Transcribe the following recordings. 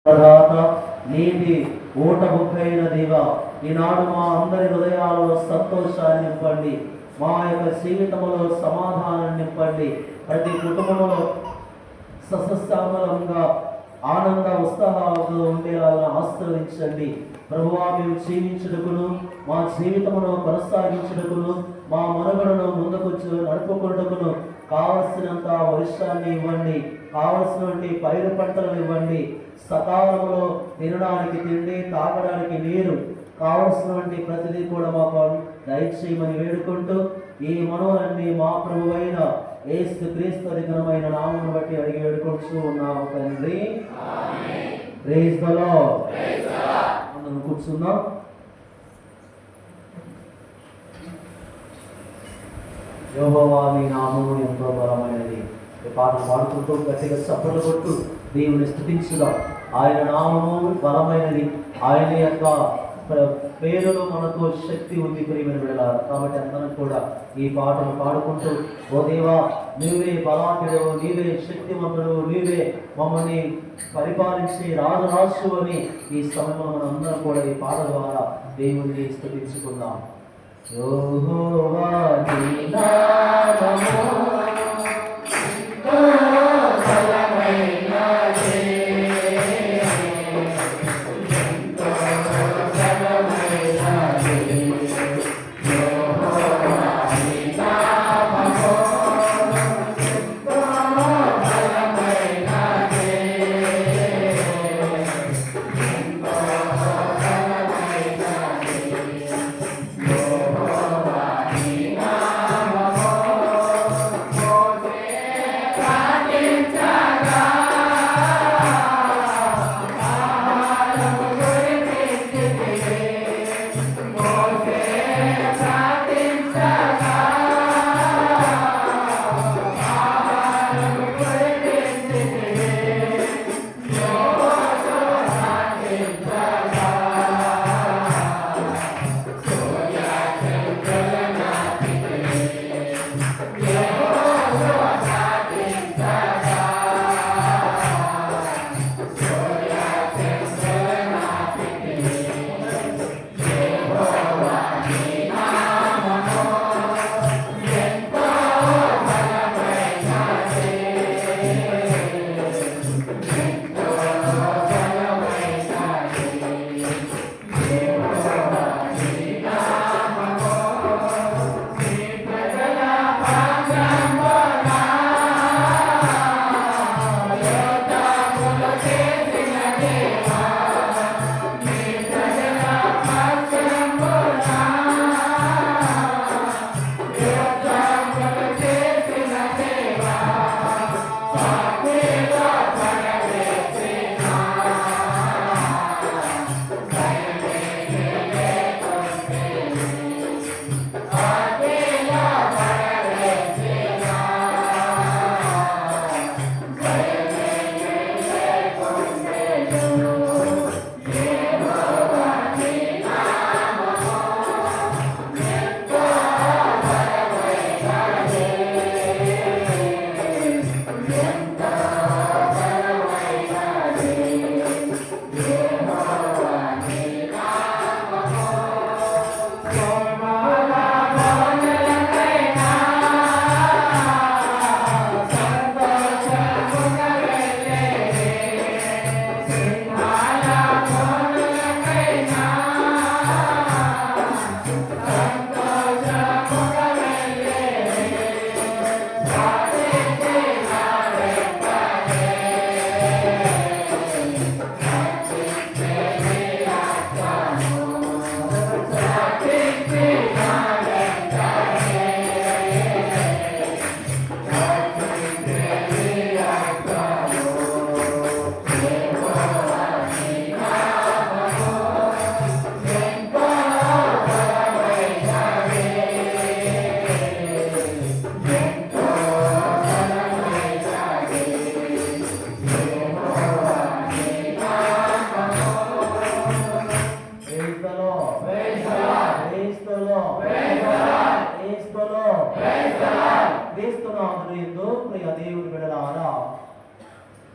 నీటి ఊట బుక్కైన దేవా, ఈనాడు మా అందరి హృదయాలలో సంతోషాన్ని నింపండి, మా యొక్క జీవితంలో సమాధానాన్ని నింపండి. ప్రతి కుటుంబంలో సస్యశ్యామలంగా ఆనంద ఉత్సాహాలతో ఉండేలాగా ఆశీర్వదించండి. ప్రభువా, మేము జీవించుటకును మా జీవితమును కొనసాగించుటకును మా మనుగడను ముందుకు నడుపుకుంటకును కావలసినంత వర్షాన్ని ఇవ్వండి, కావలసినటువంటి పైరు పంటలను ఇవ్వండి, సకాలంలో తినడానికి తిండి, తాగడానికి నీరు, కావలసినటువంటి ప్రతిదీ కూడా మాకు దయచేయమని వేడుకుంటూ ఈ మనవులన్నీ మా ప్రభువైన యేసుక్రీస్తు ఘనమైన నామమును బట్టి అడిగి వేడుకుంటూ ఉన్నాము తండ్రి. Praise the Lord. మనం కూర్చున్నాం. యెహోవా నీ నామము ఎంతో బలమైనది. ఈ పాట పాడుకుంటూ గట్టిగా చప్పట్లు కొట్టు దేవుని స్తుతించుదాం. ఆయన నామము బలమైనది, ఆయన యొక్క పేరులో మనకు శక్తి ఉంది ప్రియమైన బిడ్డలారా. కాబట్టి అందరం కూడా ఈ పాటను పాడుకుంటూ, ఓ దేవా నీవే బలాఢ్యుడు, నీవే శక్తివంతుడు, నీవే మమ్మల్ని పరిపాలించి రాజు అని ఈ సమయంలో మనం అందరం కూడా ఈ పాట ద్వారా దేవుణ్ణి స్తుతించుకుందాం. యెహోవా నీ నామము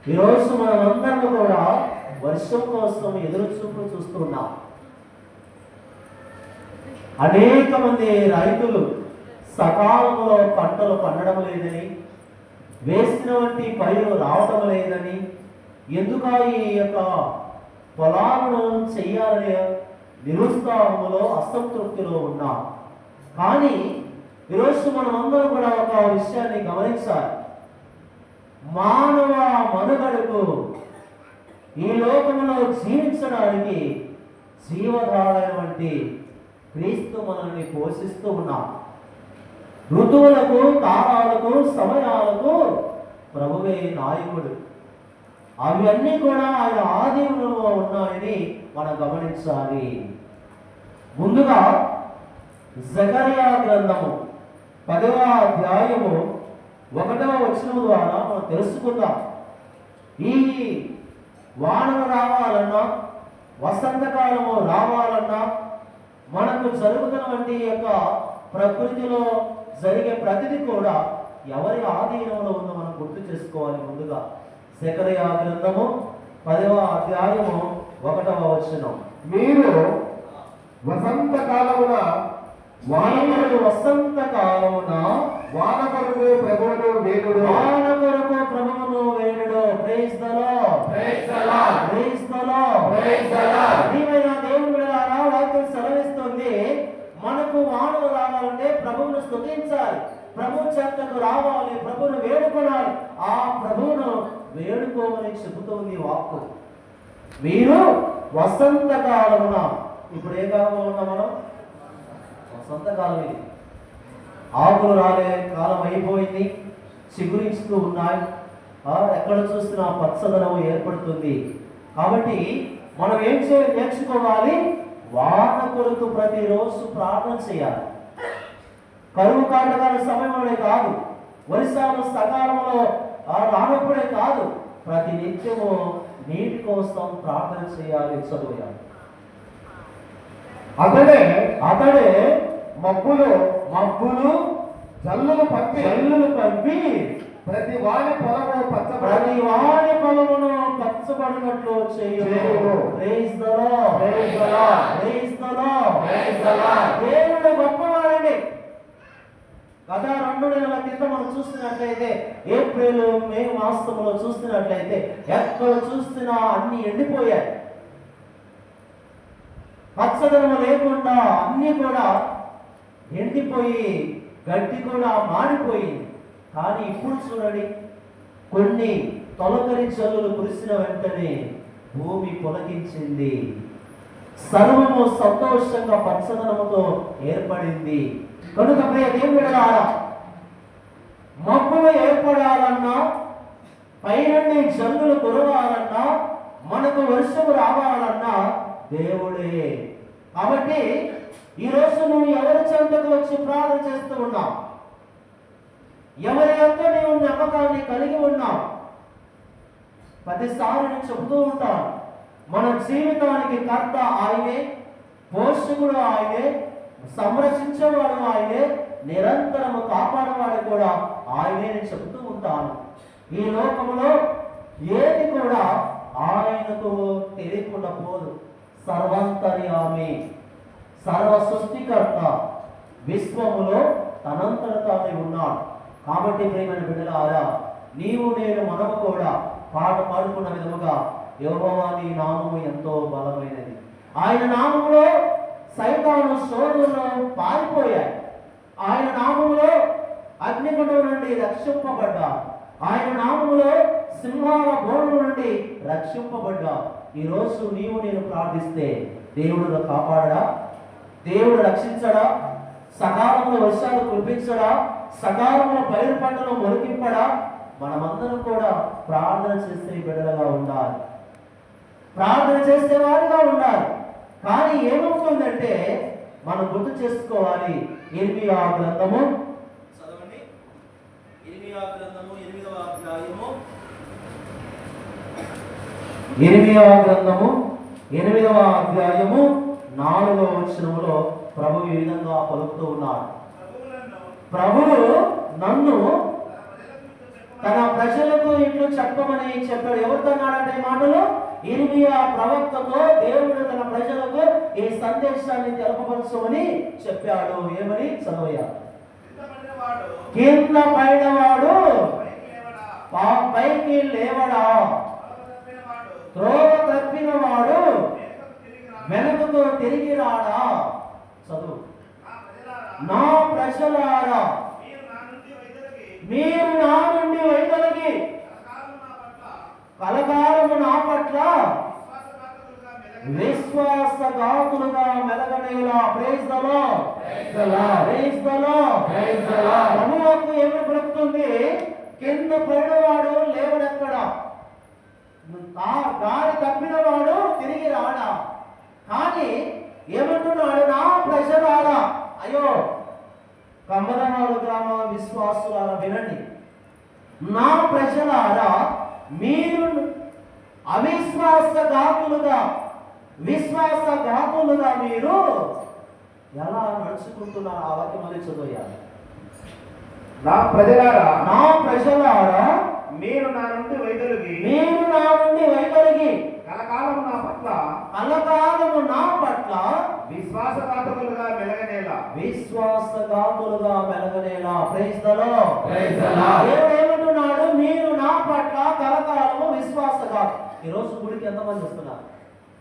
ఈరోజు మనమందరం కూడా వర్షం కోసం ఎదురు చూపు చూస్తున్నాం. అనేక మంది రైతులు సకాలంలో పంటలు పండడం లేదని, వేసినటువంటి పైరు రావటం లేదని, ఎందుక ఈ యొక్క పొలాలను చెయ్యాలనే నిరుత్సాహంలో అసంతృప్తిలో ఉన్నాం. కానీ ఈరోజు మనం అందరం కూడా ఒక విషయాన్ని గమనించాలి. మానవ మనుగడకు ఈ లోకంలో జీవించడానికి జీవధారైన వంటి క్రీస్తు మనల్ని పోషిస్తూ ఉన్నాం. ఋతువులకు, కాలాలకు, సమయాలకు ప్రభువే నాయకుడు. అవన్నీ కూడా ఆయన ఆధీనంలో ఉన్నాయని మనం గమనించాలి. ముందుగా జకరియా గ్రంథము 10వ అధ్యాయము 1వ వచనం ద్వారా మనం తెలుసుకుందాం. ఈ వానలు రావాలన్నా, వసంతకాలము రావాలన్నా, మనకు జరుగుతున్నటువంటి యొక్క ప్రకృతిలో జరిగే ప్రతిదీ కూడా ఎవరి ఆధీనంలో ఉందో మనం గుర్తు చేసుకోవాలి. ముందుగా జకరియా గ్రంథము 10వ అధ్యాయము 1వ వచనం, మీరు వసంత కాలమున వసంత కాలమున వాన కొరకు ప్రభువును వేడుడు, వాన కొరకు ప్రభువును వేడుడు. Praise the Lord, praise the Lord, praise the Lord, praise the Lord. ప్రియమైన దేవుని బిడ్డలారా, వాక్యం సెలవిస్తుంది, మనకు వానలు రావాలంటే ప్రభువును స్తుతించాలి, ప్రభు చెంతకు రావాలి, ప్రభువును వేడుకోవాలి. ఆ ప్రభువును వేడుకోమని చెబుతోంది వాక్కు. మీరు వసంత కాలమున, ఇప్పుడు ఏ కాలంలో ఉన్నాం మనం? వసంత కాలం. ఇది ఆకులు రాలే కాలం అయిపోయింది, చిగురిస్తూ ఉన్నాయి. ఎక్కడ చూసినా పచ్చదనం ఏర్పడుతుంది. కాబట్టి మనం ఏం నేర్చుకోవాలి? వాన కొరకు ప్రతిరోజు ప్రార్థన చేయాలి. కరువు కాటకాల సమయంలోనే కాదు, వర్షాలు సకాలంలో రానప్పుడే కాదు, ప్రతి నిత్యము నీటి కోసం ప్రార్థన చేయాలి, చదువుయాలి. అతడే మబ్బులు జల్లులు పంపి ప్రతి వాని పొలము పచ్చబడినట్లు చేయు. Praise the Lord, praise the Lord, praise the Lord, praise the Lord. దేవుడు గొప్పవాడండి. గత 2 నెలల క్రితం మనం చూస్తున్నట్లయితే, ఏప్రిల్ మే మాసంలో చూస్తున్నట్లయితే ఎక్కడ చూస్తున్నా అన్ని ఎండిపోయాయి. పచ్చదనం లేకుండా అన్ని కూడా ఎండిపోయి గడ్డి కూడా మాడిపోయింది. కానీ ఇప్పుడు చూడండి, కొన్ని తొలకరి జల్లులు కురిసిన వెంటనే భూమి పొలకించింది, సర్వము సంతోషంగా పచ్చదనముతో ఏర్పడింది. కనుక ప్రియ దేవుడారా, మబ్బులు ఏర్పడాలన్నా, పైనుండి జల్లులు కురవాలన్నా, మనకు వర్షము రావాలన్నా దేవుడే. కాబట్టి ఈరోజు నువ్వు ఎవరి చెంతకు వచ్చి ప్రార్థన చేస్తూ ఉన్నావు? ఎవరి యొక్క నీవు నమ్మకాన్ని కలిగి ఉన్నావు? ప్రతిసారి నేను చెబుతూ ఉంటాను, మన జీవితానికి కర్త ఆయనే, పోషకుడు ఆయనే, సంరక్షించేవాడు ఆయనే, నిరంతరము కాపాడేవాడు కూడా ఆయనే అని చెబుతూ ఉంటాను. ఈ లోకంలో ఏది కూడా ఆయనకు తెలియకుండా పోదు. సర్వంతర్యామి, సర్వ సృష్టికర్త, విశ్వములో తనంతట తానే ఉన్నాడు. కాబట్టి ప్రియమైన బిడ్డలారా, నీవు నేను మనము కూడా పాట పాడుకున్న విధముగా యెహోవా నీ నామము ఎంతో బలమైనది. ఆయన నామములో సైతాను శోధనలో పారిపోయాయి. ఆయన నామములో అగ్నిగుండం నుండి రక్షింపబడ్డా. ఆయన నామములో సింహాల బోను నుండి రక్షింపబడ్డా. ఈరోజు నీవు నేను ప్రార్థిస్తే దేవుడు కాపాడా? దేవుడు రక్షించడా? సకాలంలో వర్షాలు కురిపించడా? సకాలంలో పైరు పంటలు మొలికింపడా? మనమందరం కూడా ప్రార్థన చేసే బిడ్డలుగా ఉండాలి, ప్రార్థన చేసే వారిగా ఉండాలి. కానీ ఏమవుతుందంటే మనం గుర్తు చేసుకోవాలి. ఇర్మియా గ్రంథము చదవండి. ఇర్మియా గ్రంథము 8వ అధ్యాయము, ఇర్మియా గ్రంథము 8వ అధ్యాయము 4వ వచనములో ప్రభువు ఈ విధంగా పలుకుతూ ఉన్నాడు. ప్రభువు నన్ను తన ప్రజలకు ఇట్లు చెప్పమని చెప్పాడు. ఎవరితో అన్నాడంటే ఈ మాటలు? ఇర్మియా ప్రవక్తతో దేవుడు తన ప్రజలకు ఈ సందేశాన్ని తెలపవలసమని చెప్పాడు. ఏమని చదవయ్యా? కింద పైనవాడు పైకి లేవడా, త్రోవ తప్పిన వాడు వెనుకకు తిరిగి రాడా. చదువు. నా ప్రజలారా, మీరు నా నుండి వైదొలిగి కలకాలము నా పట్ల విశ్వాసఘాతులుగా మెలగనేలా. Praise the Lord, praise the Lord, praise the Lord. ప్రభువుకు ఏమి పలుకుతుంది? కింద పడినవాడు లేవడెక్కడ, దారి తప్పిన వాడు తిరిగి రాడా. కానీ ఏమంటున్నాడు? నా ప్రజలారా, అయ్యో కమ్మదనాలు గ్రామ విశ్వాసులారా వినండి. నా ప్రజలారా, మీరు విశ్వాసఘాతులుగా మీరు ఎలా నడుచుకుంటున్నారు? ఆ వాక్యం మళ్ళీ చదివారు. నా ప్రజలారా, నా ప్రజలారా, మీరు నా నుండి వైదొలిగి కలకాలము నా పట్ల విశ్వాసఘాతులుగా మెలగనేలా. Praise the Lord, praise the Lord. దేవుడు ఏమంటున్నాడు? మీరు నా పట్ల కలకాలము విశ్వాసఘాతు. ఈరోజు గుడికి ఎంతమంది వస్తున్నారు?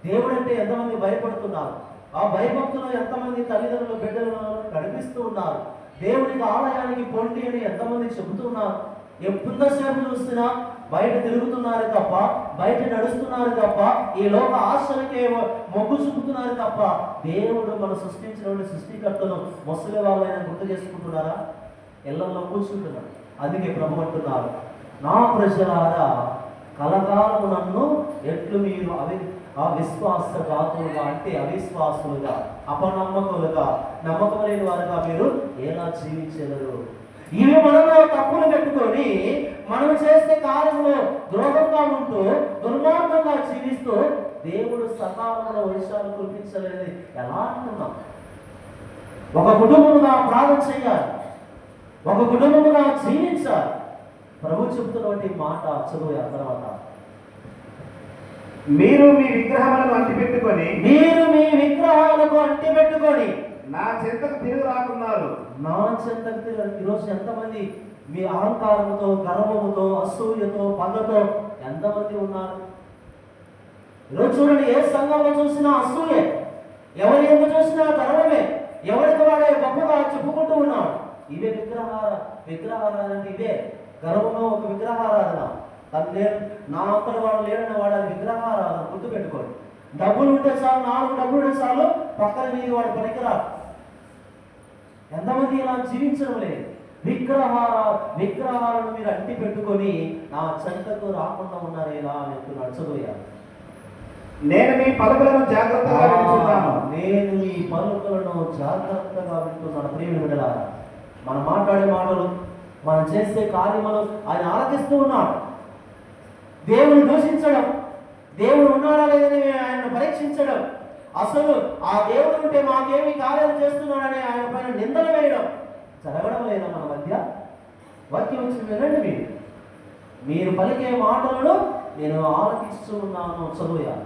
దేవుడు అంటే ఎంతమంది భయపడుతున్నారు? ఆ భయభక్తులు ఎంతమంది తల్లిదండ్రులు బిడ్డలను నడిపిస్తూ ఉన్నారు? దేవునికి ఆలయానికి పొండి అని ఎంతమంది చెబుతున్నారు? ఎంతసేపు చూసినా బయట తిరుగుతున్నారు తప్ప, బయట నడుస్తున్నారు తప్ప, ఈ లోక ఆశలకే మొగ్గు చూపుతున్నారు తప్ప, దేవుడు మనం సృష్టించిన సృష్టికర్తను ముసలి వాళ్ళైనా గుర్తు చేసుకుంటున్నారా? ఇళ్లలో కూర్చుంటున్నారు. అందుకే ప్రభు అంటున్నారు, నా ప్రజలారా, కలకాలము నన్ను ఎట్లు మీరు అవిశ్వాసఘాతులుగా, అంటే అవిశ్వాసులుగా, అపనమ్మకులుగా, నమ్మకం లేని వారుగా మీరు ఎలా జీవించగలరు? ఇవి మనలో తప్పులు పెట్టుకొని మనం చేసే కార్యంలో ద్రోహంగా ఉంటూ దుర్మార్గంగా జీవిస్తూ దేవుడు సకాలంలో వర్షాలు కురిపించలేదని ఎలా అంటున్నాం? ఒక కుటుంబముగా ప్రార్థన చేయాలి, ఒక కుటుంబముగా జీవించాలి. ప్రభు చెబుతున్నటువంటి మాట చదువు. ఆ తర్వాత, మీరు మీ విగ్రహాలకు అంటిపెట్టుకొని నా చెంతకు తిరిగి రాకున్నారు. ఈరోజు ఎంతమంది మీ అహంకారంతో, గర్వముతో, అసూయతో, పగతో ఎంతమంది ఉన్నారు? ఈరోజు చూడండి, ఏ సంఘంలో చూసినా అసూయే, ఎవరి ఎందుకు చూసినా గర్వమే, ఎవరికి వాడే గొప్పగా చెప్పుకుంటూ ఉన్నాడు. ఇవే విగ్రహారాధన. ఇవే గర్వము, ఒక విగ్రహారాధన. తను లేరు, నా అంతటి వాడు లేడని వాడు అది విగ్రహారాధన. గుర్తు పెట్టుకోండి. డబ్బులు ఉంటే చాలు, 4 డబ్బులు ఉంటే చాలు, పక్కన నీది వాడు పనికిరాడు. ఎంతమంది ఇలా జీవించడం లేదు. విగ్రహాలను మీరు అంటి పెట్టుకొని నా చెంతకు రాకుండా ఉన్నారు ఎలా అని అంటున్నాడు. చదువుయాలి. నేను మీ పలుకులను జాగ్రత్తగా వింటున్నాను. ప్రియమైన బిడ్డలారా, మనం మాట్లాడే మాటలు, మనం చేసే కార్యములు ఆయన ఆలకిస్తూ ఉన్నాడు. దేవుని దూషించడం, దేవుడు ఉన్నాడా లేదని ఆయన పరీక్షించడం, అసలు ఆ దేవుడు ఉంటే మాకేమి కార్యాలు చేస్తున్నాడని ఆయన పైన నిందలు వేయడం జరగడం లేదా మన మధ్య? వాక్యం వచ్చి వినండి. మీరు పలికే మాటలను నేను ఆలకిస్తూ ఉన్నాను. చదువుయాలి.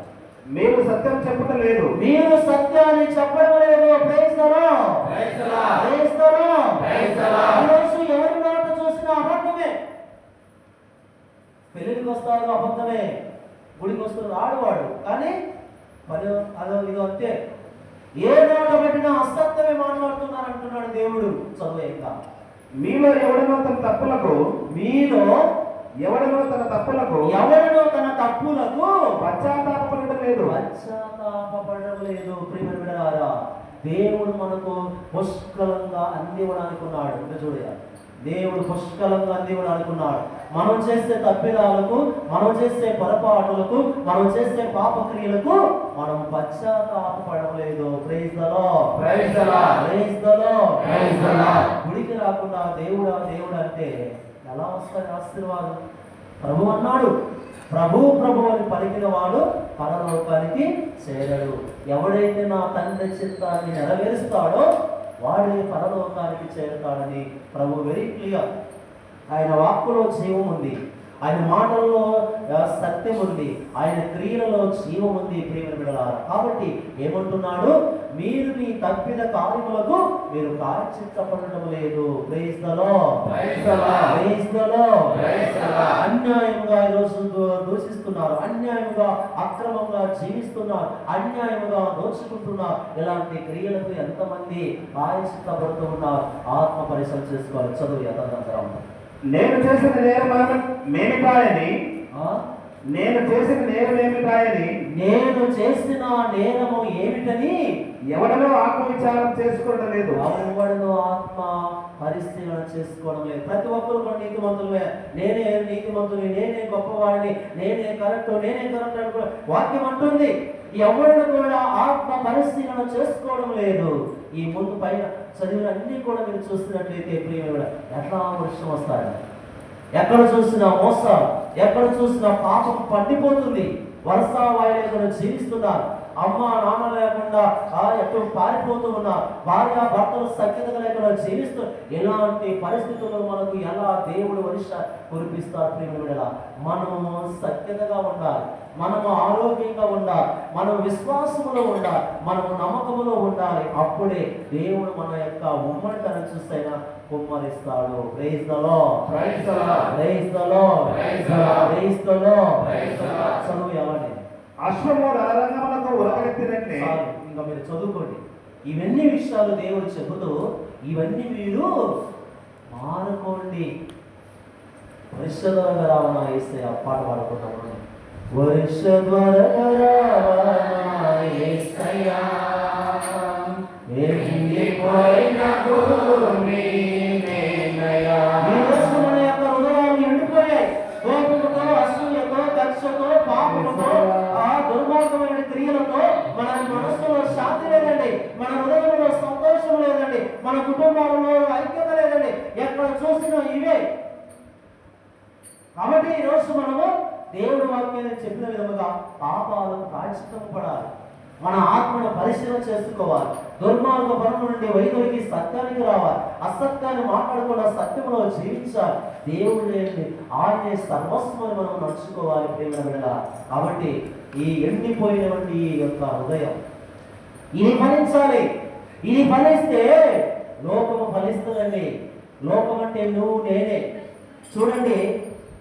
మీరు సత్యం చెప్పడం లేదు, మీరు సత్యాన్ని చెప్పడం లేదు. Praise the Lord, praise the Lord, praise the Lord, praise the Lord. ఈరోజు ఎవరి నోట చూసినా అబద్ధమే. పెళ్ళికి వస్తాడు అబద్ధమే, గుడికి వస్తున్నాడు ఆడవాడు, కానీ మరి అదో ఇదో అంతే. ఏ నోట పెట్టినా అసత్యమే మాట్లాడుతున్నారు అంటున్నాడు దేవుడు. చదువు. ఇంకా మీలో ఎవడనో తన తప్పులకు పశ్చాత్తాపపడడం లేదు. ప్రియమైన బిడ్డలారా, దేవుడు మనకు పుష్కలంగా అందివ్వడానికి ఉన్నాడు. ఇంకా చూడాలి, దేవుడు పుష్కలంగా అందివ్వడానికి ఉన్నాడు. మనం చేసే తప్పిదాలకు, మనం చేసే పొరపాటులకు, మనం చేసే పాపక్రియలకు మనం పశ్చాత్తాపపడలేదు. Praise the Lord, praise the Lord, praise the Lord, praise the Lord. గుడికి రాకుండా దేవుడు అంటే ఎలా వస్తాయి ఆశీర్వాదం? ప్రభు అన్నాడు, ప్రభు అని పలికిన వాడు పరలోకానికి చేరడు. ఎవడైతే నా తండ్రి చిత్తాన్ని నెరవేరుస్తాడో వాడే పరలోకానికి చేరుతాడని ప్రభు వెరీ క్లియర్. ఆయన వాక్కులో జీవం ఉంది, ఆయన మాటల్లో సత్యం ఉంది, ఆయన క్రియలలో జీవం ఉంది ప్రియమైన బిడ్డలారా. కాబట్టి ఏమంటున్నాడు, మీరు మీ తప్పిన కార్యములకు మీరు ప్రాయశ్చిత్తపడడం లేదు. Praise the Lord, praise the Lord. అన్యాయంగా ఈరోజు దూషిస్తున్నారు, అన్యాయంగా అక్రమంగా జీవిస్తున్నారు, అన్యాయంగా దోచుకుంటున్నారు. ఇలాంటి క్రియలకు ఎంతమంది ప్రాయశ్చిత్తపడుతూ ఉన్నారు? ఆత్మ పరిశీలన చేసుకోవాలి. చదువు యథార్థం. నేను చేసిన నేరమేమిటాయని నేను చేసిన నేరమేమిటాయని నేను చేసిన నేరము ఏమిటని ఎవడనో ఆత్మవిచారం చేసుకోవడం లేదు. ఎవడనో ఆత్మ పరిశీలన చేసుకోవడం లేదు. ప్రతి ఒక్కరు కూడా నీతిమంతులే, నేనే నీతిమంతుని, నేనే గొప్పవాడిని, నేనే కరెక్ట్ అనుకో వాక్యం అంటుంది. ఎవరిని కూడా ఆత్మ పరిశీలన చేసుకోవడం లేదు. ఈ ముందు పైన చదివిన అన్ని కూడా మీరు చూస్తున్నట్లయితే ప్రియమైన ఎట్లా వర్షం వస్తాయి, ఎక్కడ చూసినా మోసాలు, ఎక్కడ చూసినా పాపం పండిపోతుంది. వరుస వాయిలేకుండా జీవిస్తున్నారు, అమ్మ నాన్న లేకుండా ఎటు పారిపోతూ ఉన్నారు, భార్య భర్తలు సఖ్యత లేకుండా జీవిస్తూ. ఇలాంటి పరిస్థితుల్లో మనకు ఎలా దేవుడు వర్ష కురిపిస్తారు ప్రియమైన? మనము సఖ్యతగా ఉండాలి, మనము ఆరోగ్యంగా ఉండాలి, మనం విశ్వాసములో ఉండాలి, మనము నమ్మకములో ఉండాలి. అప్పుడే దేవుడు మన యొక్క ఉమ్మడితనం చూసైనా కుమ్మరిస్తాడు. Praise the Lord, praise the Lord, praise the Lord, praise the Lord, praise the Lord. Praise the Lord. చదువు ఎవరి అశ్వము రణరంగమునకు ఉరకలెత్తినట్లే. ఇంకా మీరు చదువుకోండి. ఇవన్నీ విషయాలు దేవుడు చెబుతూ ఇవన్నీ మీరు మానుకోండి. వర్షధ్వరగా రావణ యేసయ్య పాట పాడుకుంటాము. వర్షధ్వరగా రావణ యేసయ్య ఎండిపోయిన భూమి నేనయ్యా. ఈ రోజు మన యొక్క హృదయాలు ఎండిపోయాయి. కోపముతో, అసూయతో, కక్షతో, పాపముతో, దుర్మార్గమైన క్రియలతో మన మనసులో శాంతి లేదండి, మన హృదయంలో సంతోషం లేదండి, మన కుటుంబాలలో ఐక్యత లేదండి. ఎక్కడ చూసినా ఇవే. కాబట్టి ఈరోజు మనము దేవుడి వాక్యాన్ని చెప్పిన విధముగా పాపాలను ప్రాయశ్చిత్తము పడాలి, మన ఆత్మను పరిశీలన చేసుకోవాలి, దుర్మార్గ పనుల నుండి వైదొలిగి సత్యానికి రావాలి, అసత్యాన్ని మాట్లాడకుండా సత్యంలో జీవించాలి. దేవుడు ఆయనే సర్వస్వని మనం నడుచుకోవాలి ప్రేమ బిడ్డ. కాబట్టి ఈ ఎండిపోయినటువంటి ఈ యొక్క హృదయం ఇది ఫలించాలి. ఇది ఫలిస్తే లోకము ఫలిస్తుందండి. లోకం అంటే నువ్వు నేనే. చూడండి,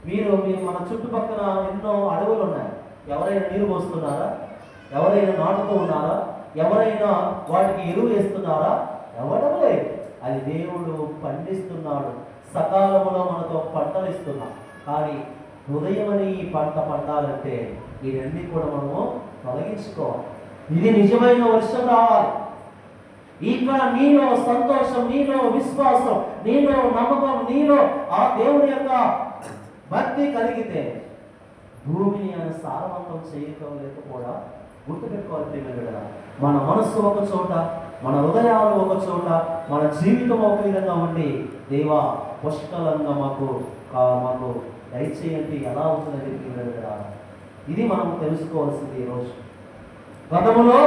మీరు మన చుట్టుపక్కల ఎన్నో అడవులు ఉన్నాయి. ఎవరైనా నీరు పోస్తున్నారా? ఎవరైనా నాటుతూ ఉన్నారా? ఎవరైనా వాటికి ఎరువు వేస్తున్నారా? ఎవడం లేదు. అది దేవుడు పండిస్తున్నాడు. సకాలంలో మనతో పంటలు ఇస్తున్నాం. కానీ హృదయం అని ఈ పంట పండాలంటే ఇవన్నీ కూడా మనము తొలగించుకోవాలి. ఇది నిజమైన వర్షం రావాలి. ఇక్కడ నీలో సంతోషం, నీలో విశ్వాసం, నీలో నమ్మకం, నీలో ఆ దేవుని యొక్క భక్తి కలిగితే భూమిని ఆయన సారవంతం చేయటం లేకపోవడా గుర్తుపెట్టుకోవాలి ప్రేమ. మన మనస్సు ఒక చోట, మన హృదయాలు ఒక చోట, మన జీవితం ఒక విధంగా ఉండి దేవా పుష్కలంగా మాకు దయచేయండి ఎలా ఉంటుందని ప్రేమ. ఇది మనం తెలుసుకోవాల్సింది. ఈరోజు గతంలో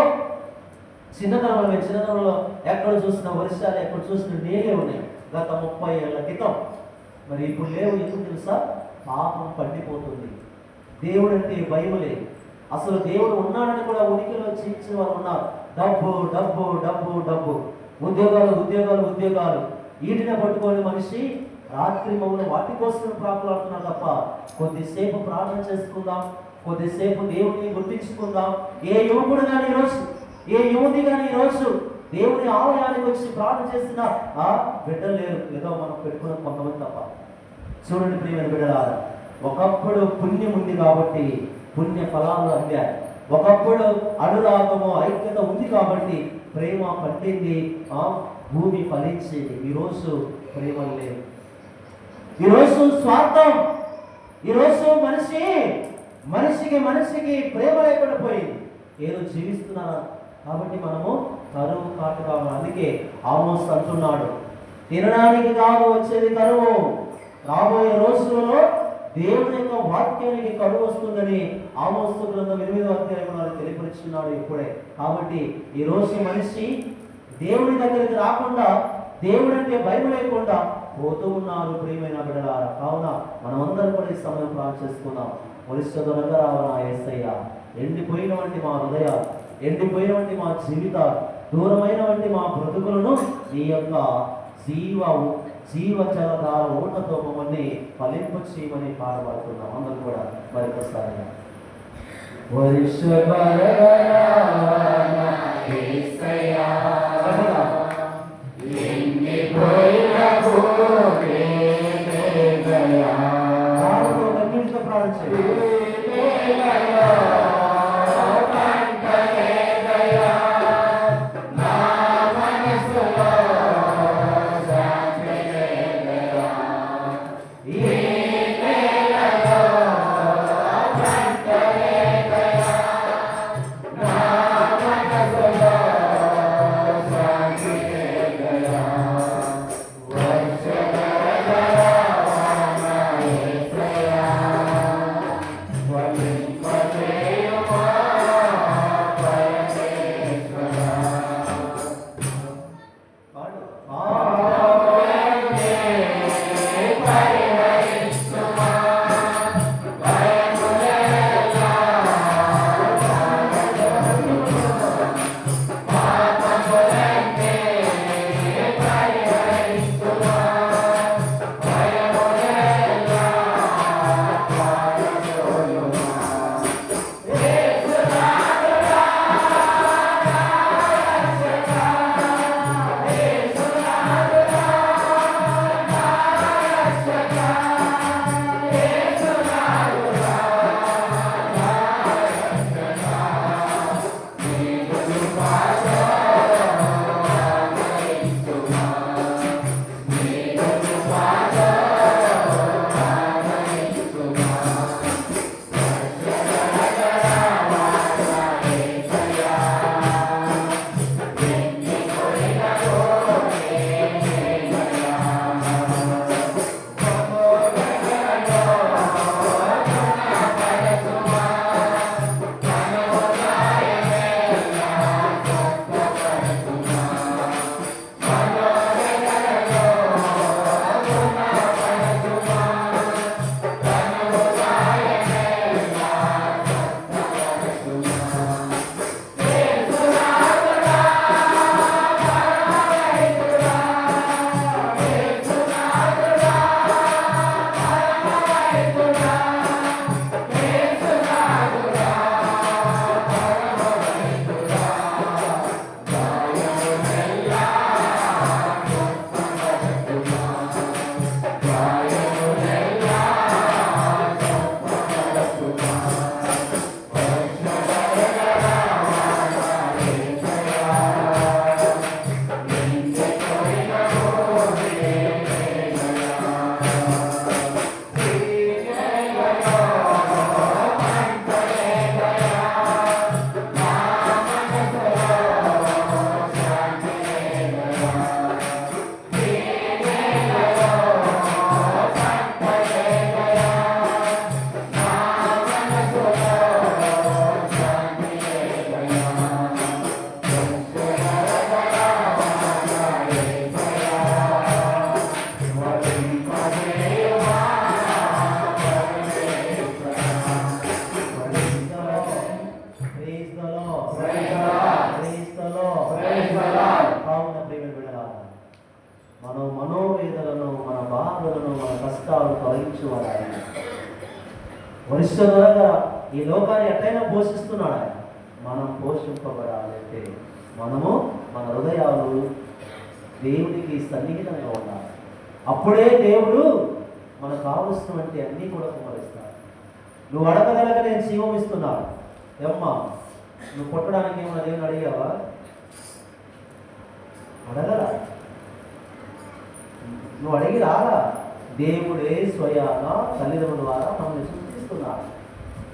చిన్నతనంలో ఎక్కడ చూసిన వర్షాలు, ఎక్కడ చూసిన నీళ్ళే ఉన్నాయి గత 30 ఏళ్ల క్రితం. మరి ఇప్పుడు లేవు. ఎందుకు తెలుసా? పాపం పండిపోతుంది. దేవుడు అంటే భయం లేదు. అసలు దేవుడు ఉన్నాడని కూడా ఉనికిలో జీవించిన వారు ఉన్నారు. డబ్బు డబ్బు డబ్బు డబ్బు, ఉద్యోగాలు ఉద్యోగాలు ఉద్యోగాలు, వీటినే పట్టుకొని మనిషి రాత్రి మమ్మల్ని వాటి కోసం ప్రాకులాడుతున్నారు తప్ప కొద్దిసేపు ప్రార్థన చేసుకుందాం, కొద్దిసేపు దేవుడిని గుర్తించుకుందాం. ఏ యువకుడు కానీ ఈరోజు, ఏ యువతి కానీ ఈరోజు దేవుని ఆలయానికి వచ్చి ప్రార్థన చేసిన బిడ్డలు లేరు. ఏదో మనం పెట్టుకున్న కొంతమంది తప్ప. చూడండి ప్రియమైన బిడ్డలారా, ఒకప్పుడు పుణ్యం ఉంది కాబట్టి పుణ్య ఫలాలు అందారు. ఒకప్పుడు అనురాగము ఐక్యత ఉంది కాబట్టి ప్రేమ పండింది, భూమి ఫలించేది. ఈరోజు ప్రేమ లేదు. ఈరోజు స్వార్థం. ఈరోజు మనిషికి ప్రేమ లేకుండా పోయింది. ఏదో జీవిస్తున్నారు కాబట్టి మనము కరువు కాటుగా. అందుకే ఆమోస్ అంటున్నాడు, తినడానికి కాదు వచ్చేది కరువు, రాబోయే రోజులలో దేవుని యొక్క వాక్యానికి కరువు వస్తుందని ఆమోసు గ్రంథం 8వ అధ్యాయంలో తెలియపరుచున్నాడు ఇప్పుడే. కాబట్టి ఈరోజు మనిషి దేవుని దగ్గరికి రాకుండా, దేవుడు అంటే భయం లేకుండా, పోతూ ఉన్నారు ప్రియమైన బిడ్డలారా. కావున మనమందరం కూడా ఈ సమయం ప్రార్థన చేసుకుందాం. పరిశుద్ధంగా రావనా యేసయ్య, ఎండిపోయినటువంటి మా హృదయాలు, ఎండిపోయినటువంటి మా జీవితాలు, దూరమైనటువంటి మా బ్రతుకులను నీ యొక్క జీవజలధార ఊటతో మమ్మల్ని ఫలింపు చేయమని పాడబడుతున్నాం. అందరూ కూడా మరొకసారి వరిష్ఠులుగా ఈ లోకాన్ని ఎట్లయినా పోషిస్తున్నాడు ఆయన. మనం పోషింపబడాలంటే మనము మన హృదయాలు దేవుడికి సన్నిహితంగా ఉండాలి. అప్పుడే దేవుడు మనకు కావలసినటువంటి అన్నీ కూడా కుమరిస్తాడు. నువ్వు అడగదలగా నేను జీవం ఇస్తున్నాను. ఏమ్మా నువ్వు పుట్టడానికి ఏమన్నా దేవుని అడిగావా? అడగరా? నువ్వు అడిగి రారా? దేవుడే స్వయాన తల్లిదండ్రుల ద్వారా మనల్ని సృష్టిస్తున్నాడు.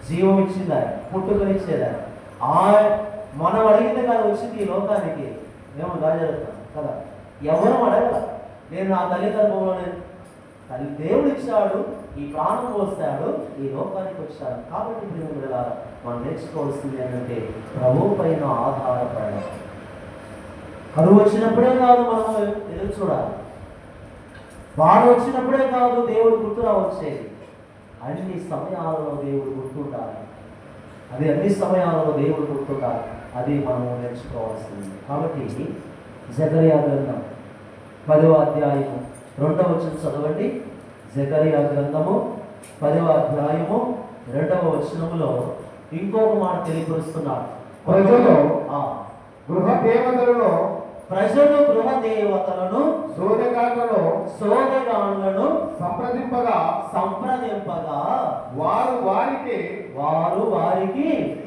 జీవం ఇచ్చింది ఆయన, పుట్టుకనిచ్చేది ఆయన. మనం అడిగింది కాదు వచ్చింది ఈ లోకానికి. మేము జరుగుతాం కదా, ఎవరు అడగల. నేను నా తల్లిదండ్రులనే దేవుడు ఇచ్చాడు, ఈ ప్రాణం పోస్తాడు, ఈ లోకానికి వచ్చాడు. కాబట్టి మనం నేర్చుకోవాల్సింది ఏంటంటే ప్రభు పైన ఆధారపడడం. కరువు వచ్చినప్పుడే కాదు మనము ఎదురు చూడాలి. బాధ వచ్చినప్పుడే కాదు దేవుడు గుర్తు రావచ్చేది, అన్ని సమయాలలో దేవుడు గుర్తుండాలి. అది అన్ని సమయాలలో దేవుడు గుర్తుండాలి. అది మనము నేర్చుకోవాల్సింది. కాబట్టి జకరియా గ్రంథం 10వ అధ్యాయము 2వ వచనం చదవండి. జకరియా గ్రంథము 10వ అధ్యాయము 2వ వచనములో ఇంకొక మాట తెలియపరుస్తున్నాడు. ప్రజలు గృహ దేవతలను సోదగాండ్లను సంప్రదింపగా వారు వారికి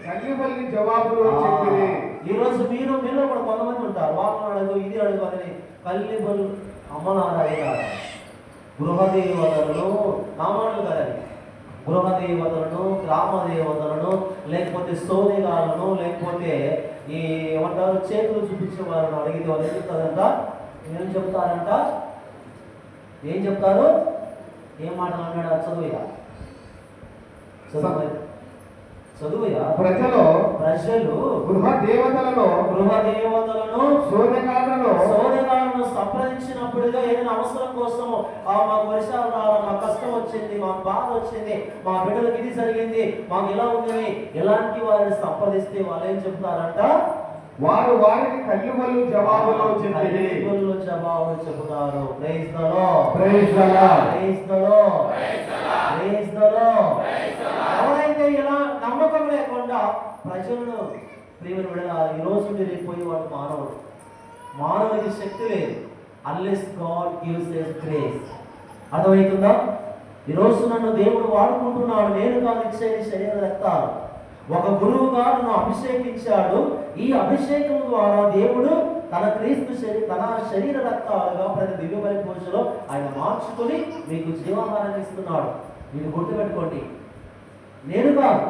కల్లిబల్లి జవాబులు చెప్పిరి. ఈరోజు మీలో కూడా కొంతమంది ఉంటారు, వాళ్ళు అడుగు ఇది అడుగు అని కల్లిబలు అమ్మనారాయణ గృహ దేవతలను నామాలు కదండి, గృహ దేవతలను, గ్రామ దేవతలను, లేకపోతే సోదగాలను, లేకపోతే ఈ ఏమంటారు చేతులు చూపించే వాళ్ళని అడిగితే వాళ్ళు ఏం చెప్తారంట? ఏం చెప్తారు? ఏం మాటలు అన్నాడు? చదువుయా ప్రజలు గృహ దేవతలను సోదగాలను సంప్రదించినప్పుడుగా ఏదైనా అవసరం కోసము మాకు వర్షాలు రావడం, మా కష్టం వచ్చింది, మాకు బాధ వచ్చింది, మా బిడ్డలకు ఇది జరిగింది, మాకు ఇలా ఉంది, ఎలాంటి వారిని సంప్రదిస్తే వాళ్ళు ఏం చెప్తారంట? వారికి కల్లిబల్లు జవాబులు చెబుతారు. ఎవరైతే ఇలా నమ్మకం లేకుండా ప్రజలను ప్రియమైన విడగాలి. ఈరోజు మీరు పోయేవాడు మానవుడికి శక్తి లేదు, unless God gives his grace. అర్థమవుతుందా? ఈరోజు నన్ను దేవుడు వాడుకుంటున్నాడు, నేను కాదు ఇచ్చేది శరీర రక్తాలు. ఒక గురువుగా నన్ను అభిషేకించాడు. ఈ అభిషేకం ద్వారా దేవుడు తన శరీర రక్తాలుగా ప్రతి దివ్య బలి పూజలో ఆయన మార్చుకొని మీకు జీవాహారాన్ని ఇస్తున్నాడు. మీరు గుర్తుపెట్టుకోండి, నేను కాదు,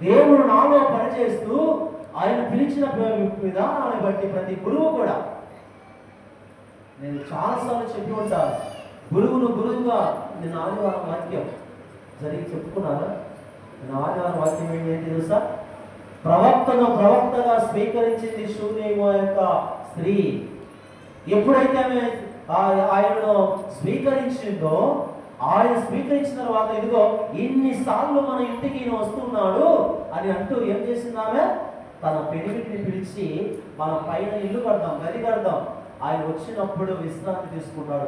దేవుడు నాలో పనిచేస్తూ ఆయన పిలిచిన విధానాన్ని బట్టి ప్రతి గురువు కూడా, నేను చాలాసార్లు చెప్పి ఉంటాను, గురువుగా నేను ఆదివారం వాక్యం జరిగి చెప్పుకున్నాను. నేను ఆదివారం వాక్యం ఏంటి తెలుసా? ప్రవక్తగా స్వీకరించింది శూన్యము యొక్క స్త్రీ. ఎప్పుడైతే ఆయనను స్వీకరించిందో, ఆయన స్వీకరించిన తర్వాత ఇదిగో ఇన్నిసార్లు మన ఇంటికి ఈయన వస్తున్నాడు అని అంటూ ఏం చేసింది ఆమె? తన పెనిమిటిని పిలిచి మనం పైన ఇల్లు కడదాం, గది కడదాం. ఆయన వచ్చినప్పుడు విశ్రాంతి తీసుకున్నాడు.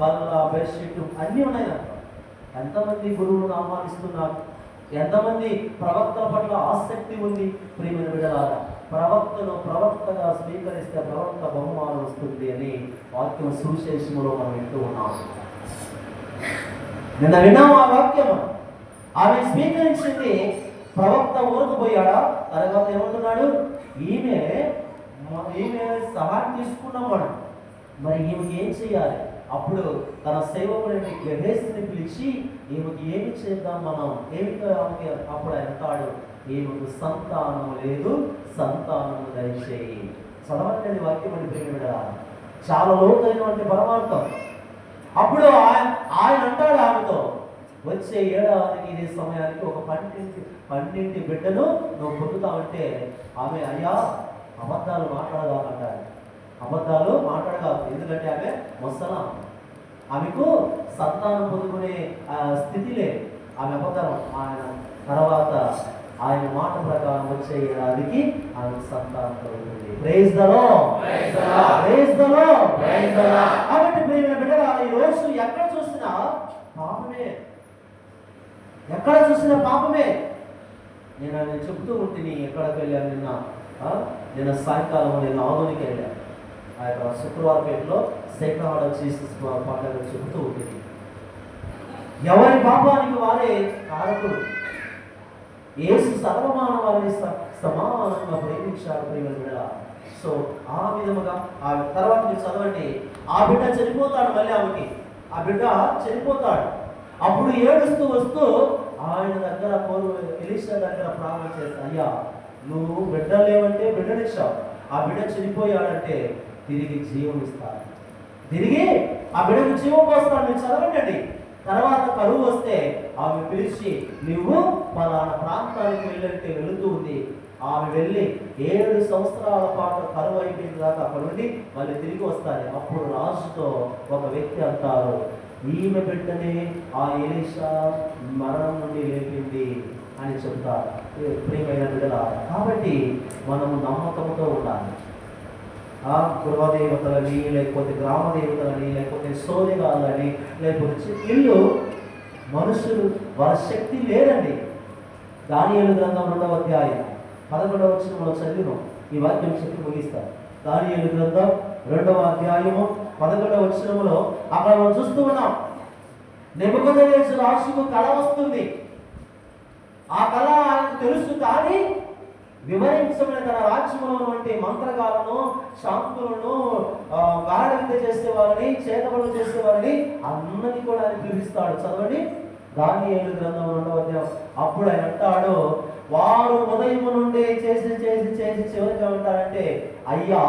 బల్ల బెడ్షీట్ అన్నీ ఉన్నాయి. ఎంతమంది గురువులను ఆహ్వానిస్తున్నారు, ఎంతమంది ప్రవక్తల పట్ల ఆసక్తి ఉంది. ప్రియమైన బిడ్డలారా, ప్రవక్తగా స్వీకరిస్తే ప్రవక్త బహుమానం వస్తుంది అని వాక్యం సువిశేషములో మనం వింటూ ఉన్నాం. నిన్న విన్నాం ఆ వాక్యం. ఆమె స్వీకరించింది, ప్రవక్త ఊరకు పోయాడా? తర్వాత ఏమంటున్నాడు? ఈమె సహాయం తీసుకున్నాడు. మరి ఈమెకి ఏం చేయాలి? అప్పుడు తన సేవకుడిని గెహేస్ని పిలిచి ఈమెకి ఏమి చేద్దాం మనం, అప్పుడు అంటాడు, ఈమెకు సంతానము లేదు, సంతానము దయచేయి. చదవండి వాక్యం అని ప్రేమిడ, చాలా లోతైనటువంటి పరమార్థం. అప్పుడు ఆయన అంటాడు ఆమెతో, వచ్చే ఏడాదికి ఇదే సమయానికి ఒక 12 బిడ్డను నువ్వు పొందుతావంటే ఆమె, అయ్యా అబద్ధాలు మాట్లాడదామంటారు. అబద్ధాలు మాట్లాడగలదు, ఎందుకంటే ఆమె ముసలా, ఆమెకు సంతానం పొందుకునే స్థితి లేదు. ఆమె అబద్ధాలు తర్వాత ఆయన మాట ప్రకారం వచ్చే ఏడాదికి ఆమె సంతానం కలుగుతుంది. Praise the Lord. కాబట్టి ప్రియమైన బిడ్డగా ఈ రోజు ఎక్కడ చూసినా పాపమే. నేను చెప్తూ ఉంటుంది, ఎక్కడికి వెళ్ళాను నిన్న సాయంకాలం నేను ఆదోనికి వెళ్ళాను. ఆ యొక్క శుక్రవారపేటలో సేక్రహాడ జీసస్ పండుగ చెబుతూ ఉంటుంది. ఎవరి పాపానికి వారే కారకుడు. యేసు సర్వమానవారిని సమానంగా ప్రేమించాడు ప్రేమ బిడ్డ. సో ఆ విధముగా ఆ తర్వాత మీరు చదవండి, ఆ బిడ్డ చనిపోతాడు. మళ్ళీ ఆ బిడ్డ చనిపోతాడు. అప్పుడు ఏడుస్తూ వస్తూ ఆయన దగ్గర ఎలీషా దగ్గర ప్రార్థన చేస్తా, అయ్యా నువ్వు బిడ్డ లేవంటే బిడ్డనిచ్చావు, ఆ బిడ్డ చనిపోయాడంటే తిరిగి జీవం ఇస్తాడు, తిరిగి ఆ బిడ్డకు జీవం పోస్తాడు. మీరు చదవండి. తర్వాత కరువు వస్తే ఆమె పిలిచి, నువ్వు పలానా ప్రాంతానికి వెళ్ళంటే వెళుతూ ఉంది, ఆమె వెళ్ళి 7 సంవత్సరాల పాటు కరువు అయిపోయిన దాకా అక్కడ నుండి మళ్ళీ తిరిగి వస్తారు. అప్పుడు రాజుతో ఒక వ్యక్తి అంటారు, ఈమె బిడ్డనే ఆ ఎలీషా మరణం నుండి లేపింది అని చెప్తారు. ప్రియమైన బిడ్డలా, కాబట్టి మనము నమ్మకంతో ఉండాలి. గృహదేవతలని, లేకపోతే గ్రామ దేవతలని, లేకపోతే సోదెగాళ్ళని, లేకపోతే ఇల్లు మనుషులు వారి శక్తి లేదండి. దానియేలు గ్రంథం 2వ అధ్యాయం 11వ వచనంలో చదివినాం. ఈ వాక్యం చెప్పి ముగిస్తారు. దానియేలు గ్రంథం 2వ అధ్యాయము 11వ వచనంలో అక్కడ మనం చూస్తూ ఉన్నాం, నెబుకద్నెజరు రాజుకు కళ వస్తుంది. ఆ కళ ఆయనకు తెలుసు, కానీ వివరించమని తన రాజ్యంలో ఉన్నటువంటి మంత్రగాలను, శాంతులను, గారడ విద్య చేసేవారిని, చేతబడులు చేసేవారిని అందరినీ కూడా ఆయన పిలుస్తాడు. చదవండి దానియేలు గ్రంథం 2వ అధ్యాయం. అప్పుడు ఆయన అంటాడు, వారు ఉదయం నుండి చేసి చేసి చేసి చివరికి ఏమంటారంటే, అయ్యా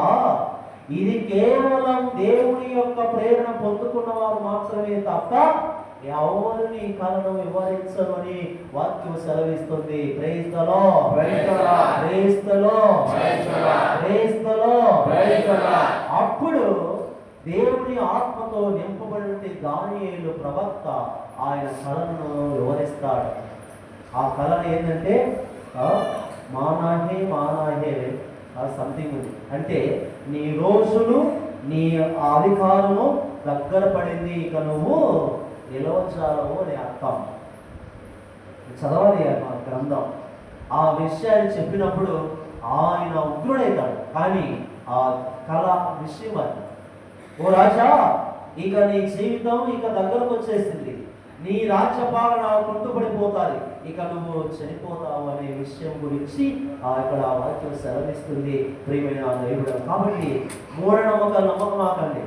ఇది కేవలం దేవుని యొక్క ప్రేరణ పొందుకున్న వారు మాత్రమే తప్ప ఎవరిని కలను వివరించరు అని వాక్యం సెలవిస్తుంది. Praise the Lord, praise the Lord, praise the Lord. అప్పుడు దేవుని ఆత్మతో నింపబడిన దానియేలు ప్రవక్త ఆయన కళను వివరిస్తాడు. ఆ కళను ఏంటంటే మానాహే మానాహే సంథింగ్ ఉంది. అంటే నీ రోజులు, నీ అధికారము దగ్గర పడింది, ఇక నువ్వు నిలవచాలవు అనే అర్థం. చదవాలి ఆ గ్రంథం. ఆ విషయాన్ని చెప్పినప్పుడు ఆయన ఉగ్రుడైతాడు. కానీ ఆ కళ విషయం అది, ఓ రాజా ఇక నీ జీవితం ఇక దగ్గరకు వచ్చేసింది, నీ రాజ్యపాలన కుంటుపడిపోతాది, ఇక నువ్వు చనిపోతావు అనే విషయం గురించి ఇక్కడ వాక్యం సెలవిస్తుంది. ప్రియమైన దేవుడు, కాబట్టి మూఢనమ్మకాలు నమ్మకమాకండి,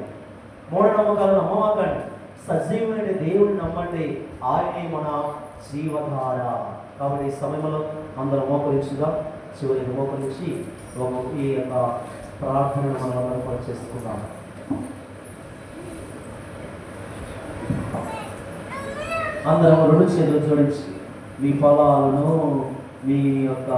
మూఢనమ్మకాలు నమ్మమాకండి. సజీవుని దేవుడిని నమ్మండి, ఆయనే మన జీవధార. కాబట్టి ఈ సమయంలో అందరం మోకరించుగా చివరికి మోకరించి ఈ యొక్క ప్రార్థనను మనం అందరం చేసుకుందాం. అందరం 2 చేతులు జోడించి మీ పొలాలను, మీ యొక్క